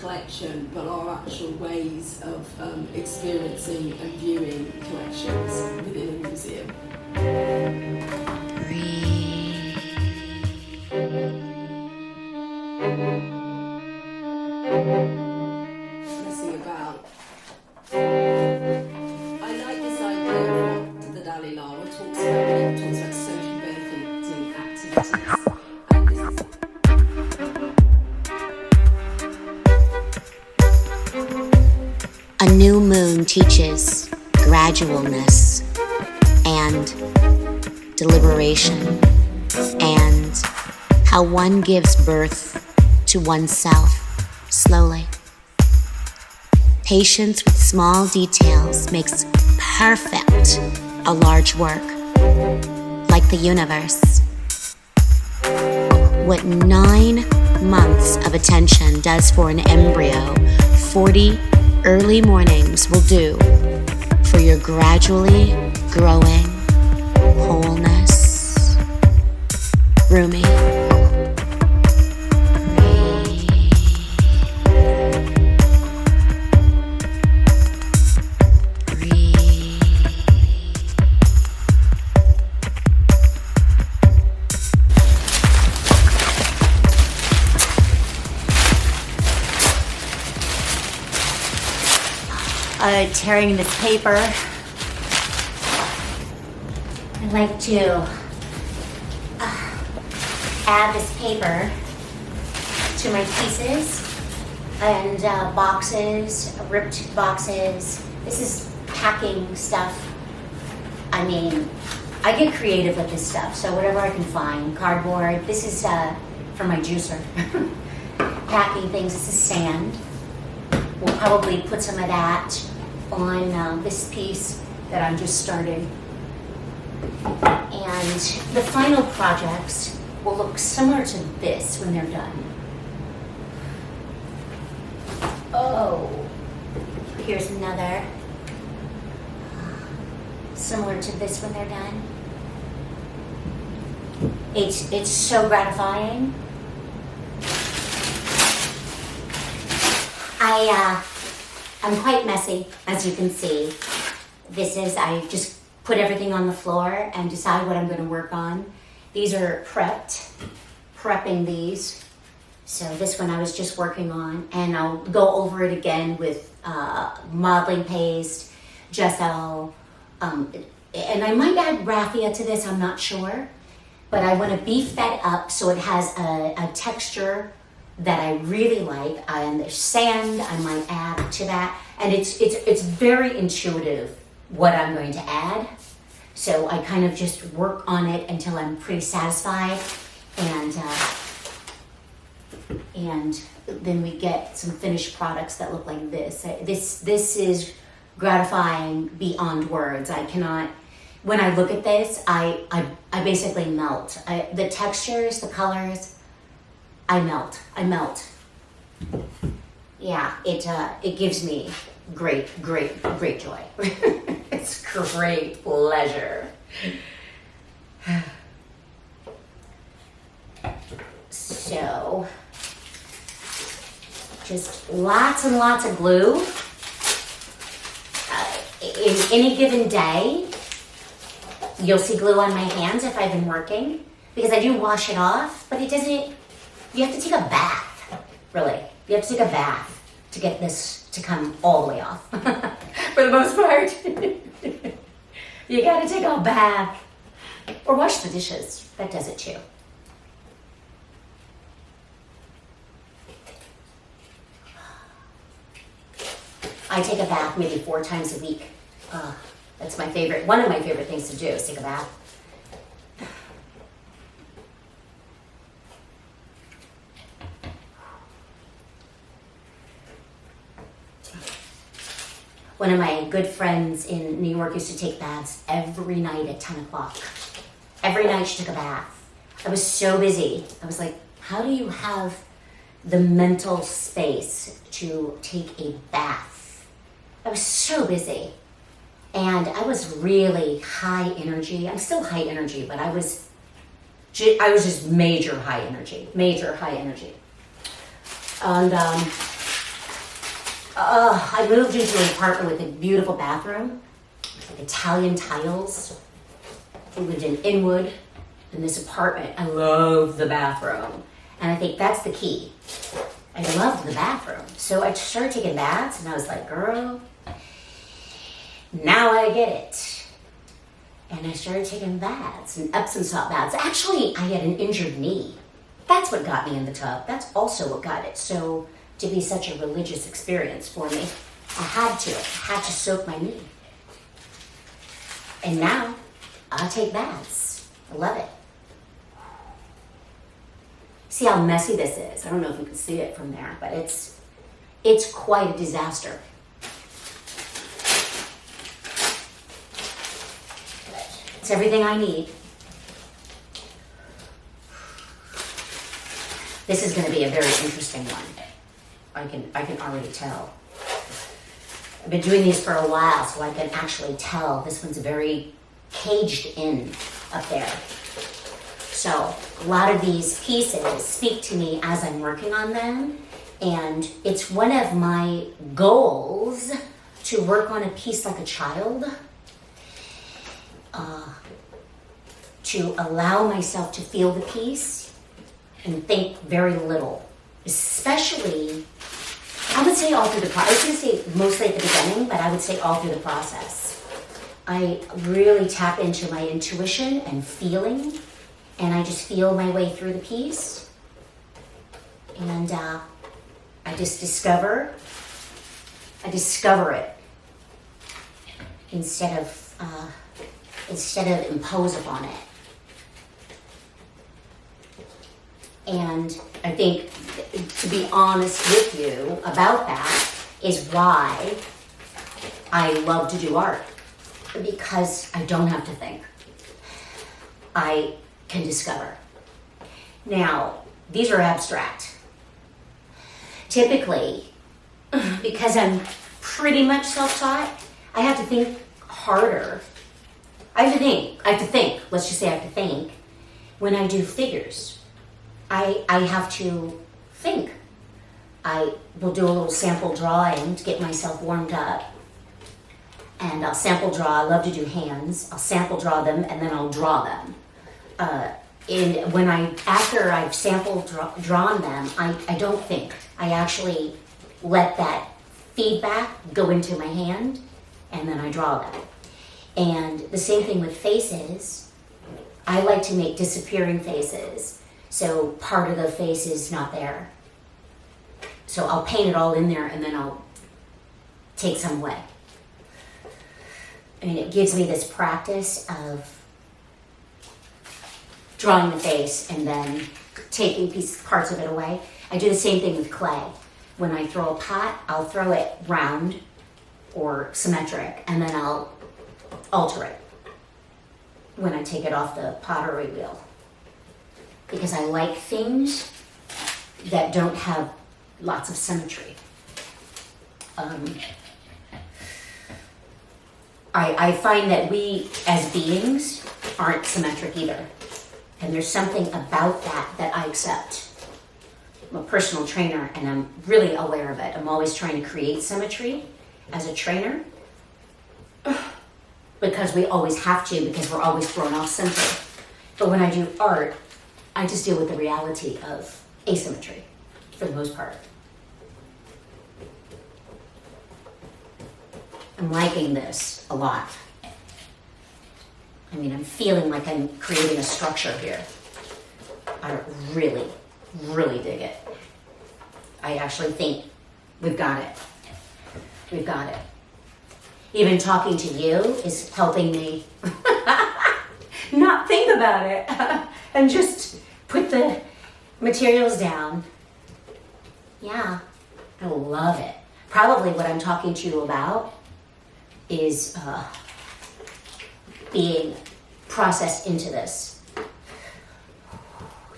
collection, but are actual ways of experiencing and viewing collections within a museum. Breathe. Messing about. I like this idea of what the Dalai Lama talks about. He talks about socially benefiting activities. And this is A new moon teaches gradualness and deliberation and how one gives birth to oneself slowly. Patience with small details makes perfect a large work, like the universe. What 9 months of attention does for an embryo, 40 early mornings will do for your gradually growing wholeness. Rumi. Tearing this paper. I'd like to add this paper to my pieces and boxes, ripped boxes. This is packing stuff. I mean, I get creative with this stuff, so whatever I can find. Cardboard. This is for my juicer. Packing things. This is sand. We'll probably put some of that on this piece that I'm just starting. And the final projects will look similar to this when they're done. Oh, here's another. Similar to this when they're done. It's so gratifying. I'm quite messy, as you can see. I just put everything on the floor and decide what I'm going to work on. These are prepping these. So this one I was just working on, and I'll go over it again with modeling paste, gesso, and I might add raffia to this, I'm not sure. But I want to beef that up so it has a texture that I really like, and there's sand I might add to that, and it's very intuitive what I'm going to add. So I kind of just work on it until I'm pretty satisfied, and then we get some finished products that look like this. This is gratifying beyond words. I cannot. When I look at this, I basically melt. The textures, the colors. I melt. Yeah, it gives me great joy. It's great pleasure. So, just lots and lots of glue. In any given day, you'll see glue on my hands if I've been working, because I do wash it off, but it doesn't. You have to take a bath, really. You have to take a bath to get this to come all the way off. For the most part. You gotta take a bath. Or wash the dishes. That does it too. I take a bath maybe 4 times a week. That's my favorite. One of my favorite things to do is take a bath. One of my good friends in New York used to take baths every night at 10 o'clock. Every night she took a bath. I was so busy. I was like, how do you have the mental space to take a bath? I was so busy. And I was really high energy. I'm still high energy, but I was just major high energy. And I moved into an apartment with a beautiful bathroom, like Italian tiles. We lived in Inwood, in this apartment. I love the bathroom. And I think that's the key. I loved the bathroom. So I started taking baths, and I was like, girl, now I get it. And I started taking baths, and Epsom salt baths. Actually, I had an injured knee. That's what got me in the tub. That's also what got it so to be such a religious experience for me. I had to soak my knee. And now, I take baths. I love it. See how messy this is. I don't know if you can see it from there, but it's quite a disaster. It's everything I need. This is going to be a very interesting one. I can already tell. I've been doing these for a while, so I can actually tell this one's very caged in up there. So a lot of these pieces speak to me as I'm working on them, and it's one of my goals to work on a piece like a child, to allow myself to feel the piece and think very little, especially, I would say all through the process. I was going to say mostly at the beginning, but I would say all through the process. I really tap into my intuition and feeling, and I just feel my way through the piece. And I just discover it instead of impose upon it. And I think, to be honest with you about that, is why I love to do art. Because I don't have to think. I can discover. Now, these are abstract. Typically, because I'm pretty much self-taught, I have to think harder. I have to think. Let's just say I have to think. When I do figures, I have to think. I will do a little sample drawing to get myself warmed up. And I'll sample draw. I love to do hands. I'll sample draw them, and then I'll draw them. After I've sample drawn them, I don't think. I actually let that feedback go into my hand, and then I draw them. And the same thing with faces. I like to make disappearing faces. So part of the face is not there. So I'll paint it all in there, and then I'll take some away. I mean, it gives me this practice of drawing the face and then taking parts of it away. I do the same thing with clay. When I throw a pot, I'll throw it round or symmetric, and then I'll alter it when I take it off the pottery wheel. Because I like things that don't have lots of symmetry. I find that we, as beings, aren't symmetric either. And there's something about that I accept. I'm a personal trainer, and I'm really aware of it. I'm always trying to create symmetry as a trainer. Because we always have to, because we're always thrown off center. But when I do art, I just deal with the reality of asymmetry, for the most part. I'm liking this a lot. I mean, I'm feeling like I'm creating a structure here. I really, really dig it. I actually think we've got it. We've got it. Even talking to you is helping me not think about it and just put the materials down. Yeah, I love it. Probably what I'm talking to you about is being processed into this.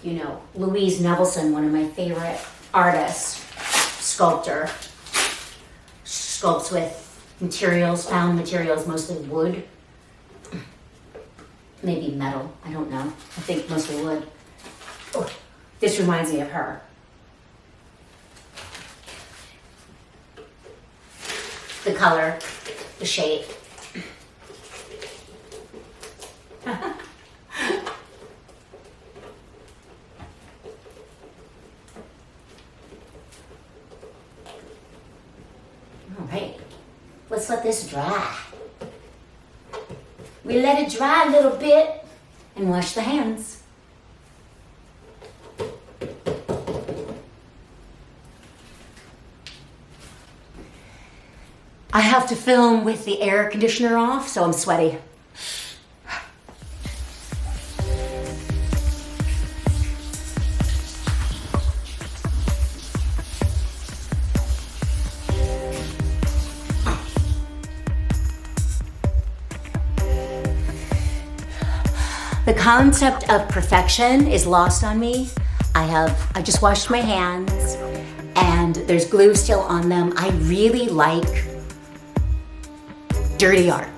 You know, Louise Nevelson, one of my favorite artists, sculptor, sculpts with materials, found materials, mostly wood, maybe metal, I don't know. I think mostly wood. Oh, this reminds me of her. the color, the shape. All right, let's let this dry. We let it dry a little bit and wash the hands. I have to film with the air conditioner off, so I'm sweaty. The concept of perfection is lost on me. I just washed my hands and there's glue still on them. I really like dirty art.